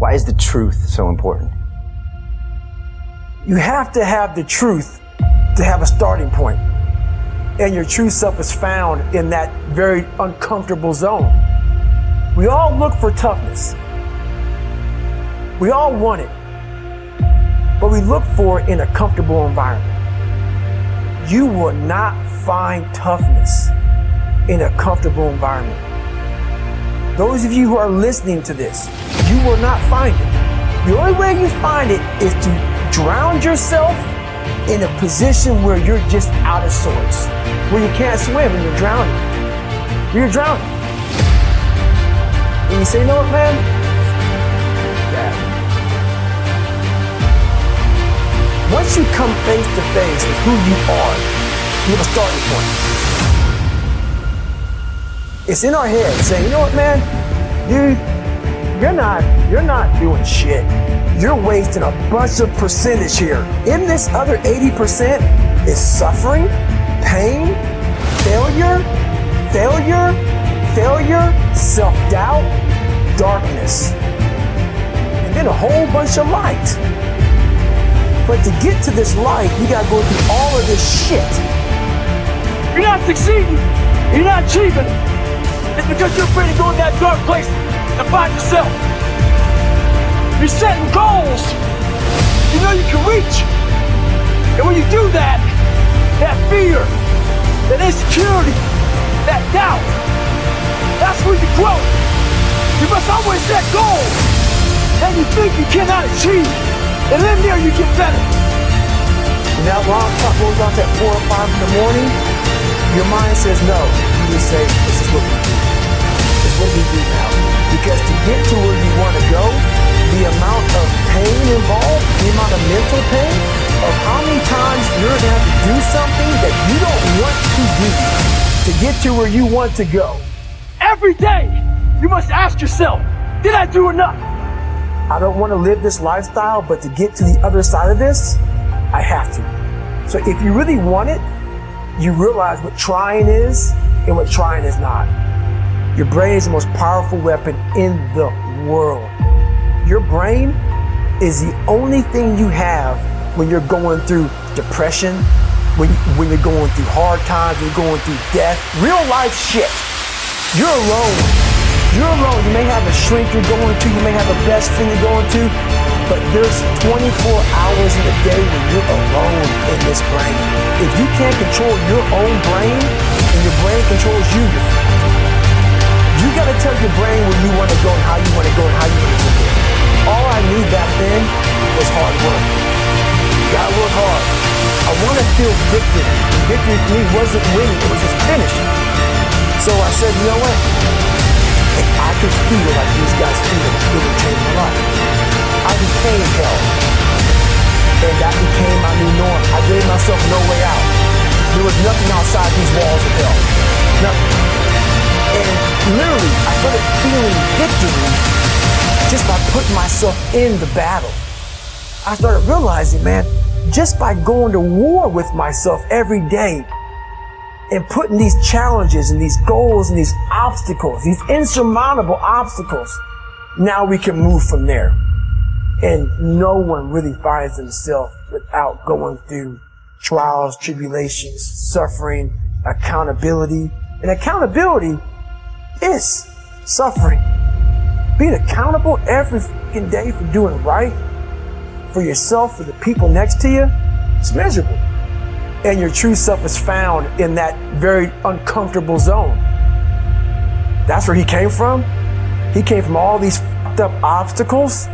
Why is the truth so important? You have to have the truth to have a starting point. And your true self is found in that very uncomfortable zone. We all look for toughness. We all want it. But we look for it in a comfortable environment. You will not find toughness in a comfortable environment. Those of you who are listening to this, you will not find it. The only way you find it is to drown yourself in a position where you're just out of sorts, where you can't swim and you're drowning. You're drowning. And you say, you know what, man? Yeah. Once you come face to face with who you are, you have a starting point. It's in our head saying, you know what, man? Dude, you're not doing shit. You're wasting a bunch of percentage here. In this other 80% is suffering, pain, failure, self-doubt, darkness, and then a whole bunch of light. But to get to this light, you gotta go through all of this shit. You're not succeeding, you're not achieving. It's because you're afraid to go in that dark place and find yourself. You're setting goals you know you can reach. And when you do that, that fear, that insecurity, that doubt, that's where you grow. You must always set goals that you think you cannot achieve. And then there you get better. When that alarm clock goes off at 4 or 5 in the morning, your mind says no. You just say, this is what we do. This is what we do now. Because to get to where you want to go, the amount of pain involved, the amount of mental pain, of how many times you're going to have to do something that you don't want to do to get to where you want to go. Every day, you must ask yourself, did I do enough? I don't want to live this lifestyle, but to get to the other side of this, I have to. So if you really want it, you realize what trying is and what trying is not. Your brain is the most powerful weapon in the world. Your brain is the only thing you have when you're going through depression, when you're going through hard times, when you're going through death, real life shit. You're alone. You're alone. You may have a shrink you're going to, you may have a best friend you're going to, but there's 24 hours in a day when you're alone in this brain. If you can't control your own brain and your brain controls you, you gotta tell your brain where you wanna go and how you wanna go and how you wanna do it. All I knew back then was hard work. Gotta work hard. I wanna feel victory. And victory for me wasn't winning, it was just finishing. So I said, you know what? If I could feel like these guys feel, it would change my life. I became hell. And that became my new norm. I gave myself no way out. There was nothing outside these walls of hell. Nothing. And literally, I started feeling victory just by putting myself in the battle. I started realizing, man, just by going to war with myself every day and putting these challenges and these goals and these obstacles, these insurmountable obstacles, now we can move from there. And no one really finds themselves without going through trials, tribulations, suffering, accountability. And accountability is suffering. Being accountable every fucking day for doing right for yourself, for the people next to you, it's miserable. And your true self is found in that very uncomfortable zone. That's where he came from. He came from all these fucked up obstacles,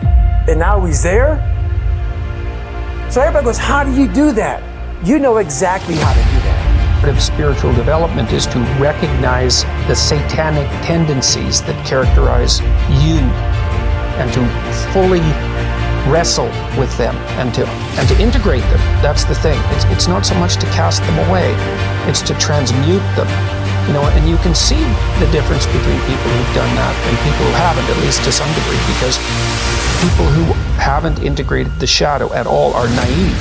and now he's there. So everybody goes, how do you do that? You know exactly how to do that. Part of spiritual development is to recognize the satanic tendencies that characterize you and to fully wrestle with them and to integrate them. That's the thing. It's not so much to cast them away, it's to transmute them. You know, and you can see the difference between people who've done that and people who haven't, at least to some degree, because people who haven't integrated the shadow at all are naive.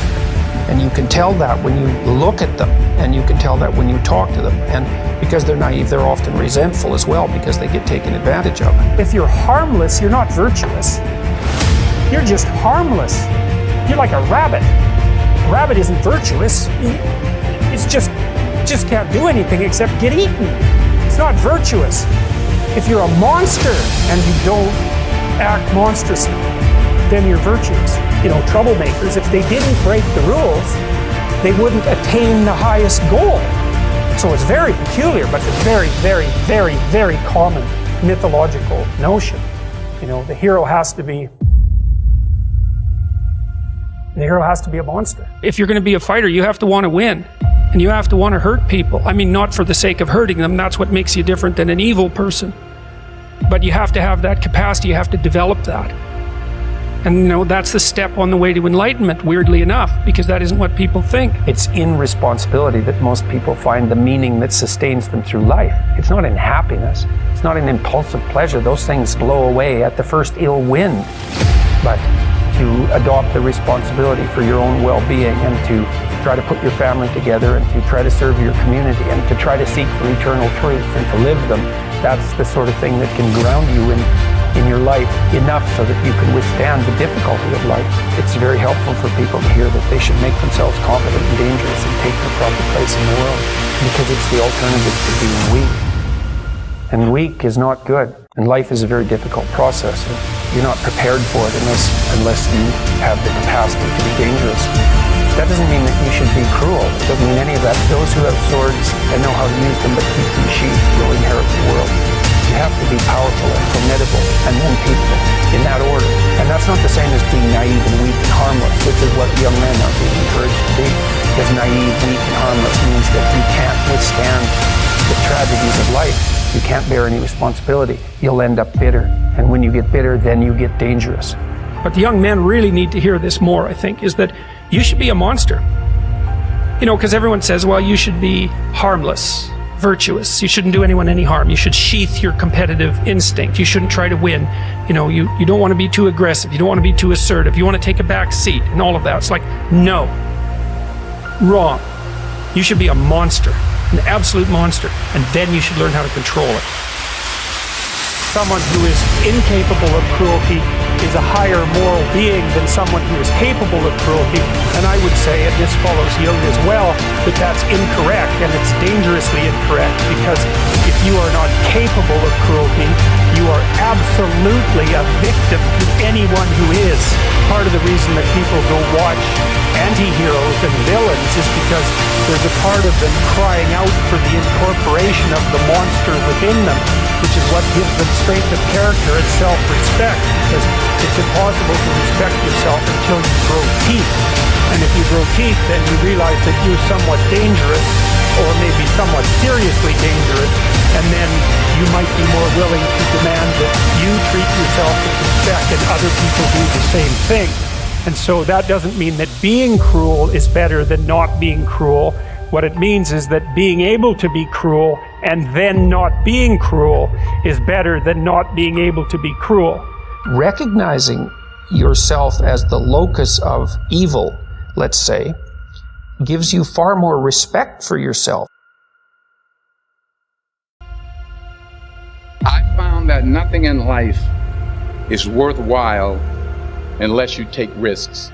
And you can tell that when you look at them, and you can tell that when you talk to them. And because they're naive, they're often resentful as well because they get taken advantage of. If you're harmless, you're not virtuous. you're just harmless. You're like a rabbit. A rabbit isn't virtuous. It's just can't do anything except get eaten. It's not virtuous. If you're a monster and you don't act monstrously, then you're virtuous. You know, troublemakers, if they didn't break the rules, they wouldn't attain the highest goal. So it's very peculiar, but it's very, very, very, very common mythological notion. You know, the hero has to be a monster. If you're going to be a fighter, you have to want to win. And you have to want to hurt people. I mean, not for the sake of hurting them. That's what makes you different than an evil person. But you have to have that capacity. You have to develop that. And, you know, that's the step on the way to enlightenment, weirdly enough, because that isn't what people think. It's in responsibility that most people find the meaning that sustains them through life. It's not in happiness. It's not in impulsive pleasure. Those things blow away at the first ill wind. But to adopt the responsibility for your own well-being and to try to put your family together and to try to serve your community and to try to seek for eternal truths and to live them, that's the sort of thing that can ground you in your life enough so that you can withstand the difficulty of life. It's very helpful for people to hear that they should make themselves competent and dangerous and take their proper place in the world, because it's the alternative to being weak. And weak is not good. And life is a very difficult process. You're not prepared for it unless you have the capacity to be dangerous. That doesn't mean that you should be cruel. It doesn't mean any of that. Those who have swords and know how to use them but keep them sheathed will inherit the world. You have to be powerful and formidable and then peaceful in that order. And that's not the same as being naive and weak and harmless, which is what young men are being encouraged to be. Because naive, weak, and harmless means that you can't withstand the tragedies of life. You can't bear any responsibility. You'll end up bitter. And when you get bitter, then you get dangerous. What the young men really need to hear this more, I think, is that you should be a monster. You know, because everyone says, well, you should be harmless, virtuous. You shouldn't do anyone any harm. You should sheath your competitive instinct. You shouldn't try to win. You know, you don't want to be too aggressive. You don't want to be too assertive. You want to take a back seat and all of that. It's like, no. Wrong. You should be a monster, an absolute monster, and then you should learn how to control it. Someone who is incapable of cruelty is a higher moral being than someone who is capable of cruelty. And I would say, and this follows Jung as well, that that's incorrect, and it's dangerously incorrect, because if you are not capable of cruelty, you are absolutely a victim to anyone who is. Part of the reason that people go watch anti-heroes and villains is because there's a part of them crying out for the incorporation of the monster within them, which is what gives them strength of character and self-respect, because it's impossible to respect yourself until you grow teeth. And if you grow teeth, then you realize that you're somewhat dangerous, or maybe somewhat seriously dangerous, and then you might be more willing to demand that you treat yourself with respect and other people do the same thing. And so that doesn't mean that being cruel is better than not being cruel. What it means is that being able to be cruel and then not being cruel is better than not being able to be cruel. Recognizing yourself as the locus of evil, let's say, gives you far more respect for yourself. I found that nothing in life is worthwhile unless you take risks.